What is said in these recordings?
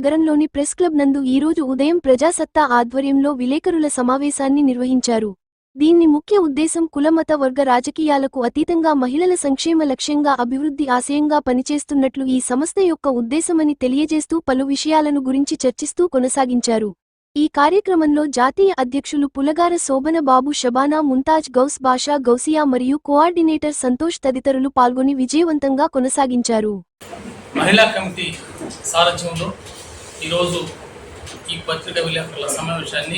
నగరంలోని press club నందు ఈరోజు ఉదయం ప్రజాసత్తా ఆధ్వర్యంలో విలేకరుల సమావేశాన్ని నిర్వహించారు. దీన్ని ముఖ్య ఉద్దేశం కులమత వర్గ రాజకీయాలకు అతీతంగా మహిళల సంక్షేమ లక్ష్యంగా అభివృద్ధి ఆశయంగా పనిచేస్తున్నట్లు ఈ సంస్థ యొక్క ఉద్దేశమని తెలియజేస్తూ పలు విషయాలను గురించి చర్చిస్తూ కొనసాగించారు. ఈ కార్యక్రమంలో జాతీయ అధ్యక్షులు పులగార శోభన బాబు, షబానా ముంతాజ్, గౌస్ బాషా, గౌసియా మరియు కోఆర్డినేటర్ సంతోష్ తదితరులు పాల్గొని విజయవంతంగా కొనసాగించారు. మహిళా కమిటీ సారథ్యంలో ఈరోజు ఈ పత్రికా విలేకరుల సమావేశాన్ని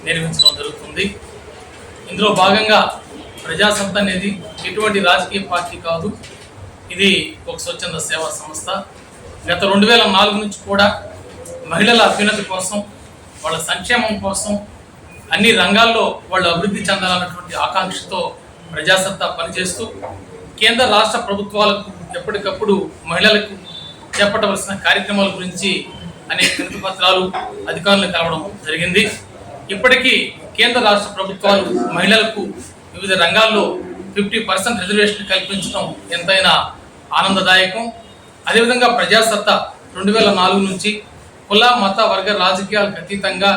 నిర్వహించడం జరుగుతుంది. ఇందులో భాగంగా ప్రజాసత్తా అనేది ఎటువంటి రాజకీయ పార్టీ కాదు, ఇది ఒక స్వచ్ఛంద సేవా సంస్థ. గత 2004 నుంచి కూడా మహిళల అభ్యున్నతి కోసం, వాళ్ళ సంక్షేమం కోసం, అన్ని రంగాల్లో వాళ్ళు అభివృద్ధి చెందాలన్నటువంటి ఆకాంక్షతో ప్రజాసత్తా పనిచేస్తూ కేంద్ర రాష్ట్ర ప్రభుత్వాలకు ఎప్పటికప్పుడు మహిళలకు చేపట్టవలసిన కార్యక్రమాల గురించి అనేక వినతి పత్రాలు అధికారులకు కలవడం జరిగింది. ఇప్పటికీ కేంద్ర రాష్ట్ర ప్రభుత్వాలు మహిళలకు వివిధ రంగాల్లో 50% రిజర్వేషన్ కల్పించడం ఎంతైనా ఆనందదాయకం. అదేవిధంగా ప్రజాసత్తా 2004 నుంచి కుల మత వర్గ రాజకీయాలకు అతీతంగా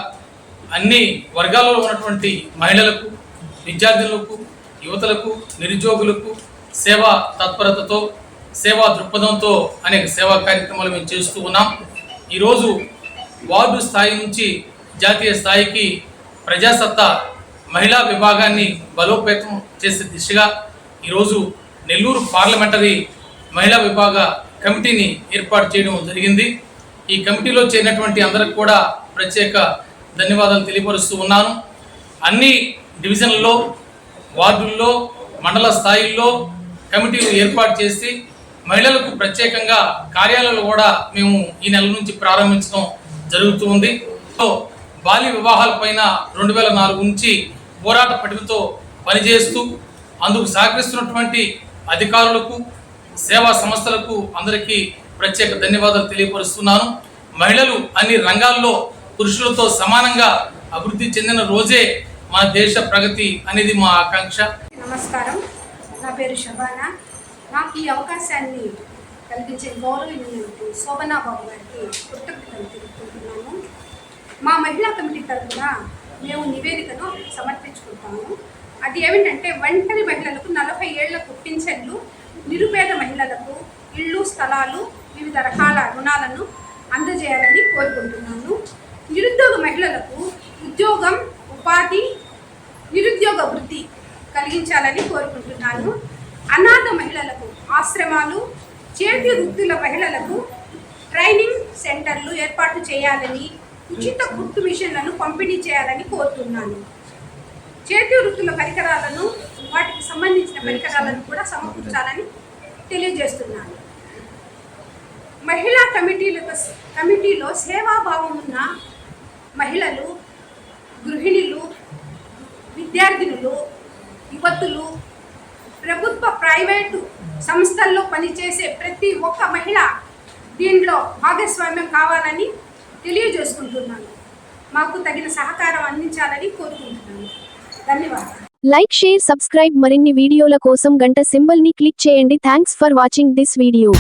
అన్ని వర్గాలలో ఉన్నటువంటి మహిళలకు, విద్యార్థులకు, యువతలకు, నిరుద్యోగులకు సేవా తత్పరతతో, సేవా దృక్పథంతో అనేక సేవా కార్యక్రమాలు మేము చేస్తూ ఉన్నాం. ఈరోజు వార్డు స్థాయి నుంచి జాతీయ స్థాయికి ప్రజాసత్తా మహిళా విభాగాన్ని బలోపేతం చేసే దిశగా ఈరోజు నెల్లూరు పార్లమెంటరీ మహిళా విభాగ కమిటీని ఏర్పాటు చేయడం జరిగింది. ఈ కమిటీలో చేరినటువంటి అందరికి కూడా ప్రత్యేక ధన్యవాదాలు తెలియపరుస్తూ ఉన్నాను. అన్ని డివిజన్లలో, వార్డుల్లో, మండల స్థాయిల్లో కమిటీలు ఏర్పాటు చేసి మహిళలకు ప్రత్యేకంగా కార్యాలయాలు కూడా మేము ఈ నెల నుంచి ప్రారంభించడం జరుగుతూ ఉంది. బాల్య వివాహాలపైన 2004 నుంచి పోరాట పటిమతో పనిచేస్తూ అందుకు సహకరిస్తున్నటువంటి అధికారులకు, సేవా సంస్థలకు అందరికీ ప్రత్యేక ధన్యవాదాలు తెలియపరుస్తున్నాను. మహిళలు అన్ని రంగాల్లో పురుషులతో సమానంగా అభివృద్ధి చెందిన రోజే మన దేశ ప్రగతి అనేది మా ఆకాంక్ష. నమస్కారం, నా పేరు షబానా. నాకు ఈ అవకాశాన్ని కలిగించే గౌరవనీయులు శోభనా బాబు గారికి కృతజ్ఞతలు తెలుపుకుంటున్నాను. మా మహిళా కమిటీ తరఫున మేము నివేదికను సమర్పించుకుంటాము. అది ఏమిటంటే ఒంటరి మహిళలకు 40 ఏళ్లకు పింఛన్లు, నిరుపేద మహిళలకు ఇళ్ళు, స్థలాలు, వివిధ రకాల రుణాలను అందజేయాలని కోరుకుంటున్నాను. నిరుద్యోగ మహిళలకు ఉద్యోగం, ఉపాధి, నిరుద్యోగ వృద్ధి కలిగించాలని కోరుకుంటున్నాను. అనాథ మహిళలకు ఆశ్రమాలు, చేతి వృత్తుల మహిళలకు ట్రైనింగ్ సెంటర్లు ఏర్పాటు చేయాలని, ఉచిత కుట్టు మిషన్లను పంపిణీ చేయాలని కోరుతున్నాను. చేతి వృత్తుల పరికరాలను, వాటికి సంబంధించిన పరికరాలను కూడా సమకూర్చాలని తెలియజేస్తున్నాను. మహిళా కమిటీలో సేవాభావం ఉన్న మహిళలు, గృహిణులు, విద్యార్థినులు, యువతులు, ప్రభుత్వ ప్రైవేటు సంస్థల్లో పనిచేసే ప్రతి ఒక్క మహిళ దీంట్లో భాగస్వామ్యం కావాలని తెలియజేసుకుంటున్నాను. మాకు తగిన సహకారం అందించాలని కోరుకుంటున్నాను. ధన్యవాదాలు. Like, share, subscribe. మరిన్ని వీడియోల కోసం గంట సింబల్ ని క్లిక్ చేయండి. Thanks for watching this video.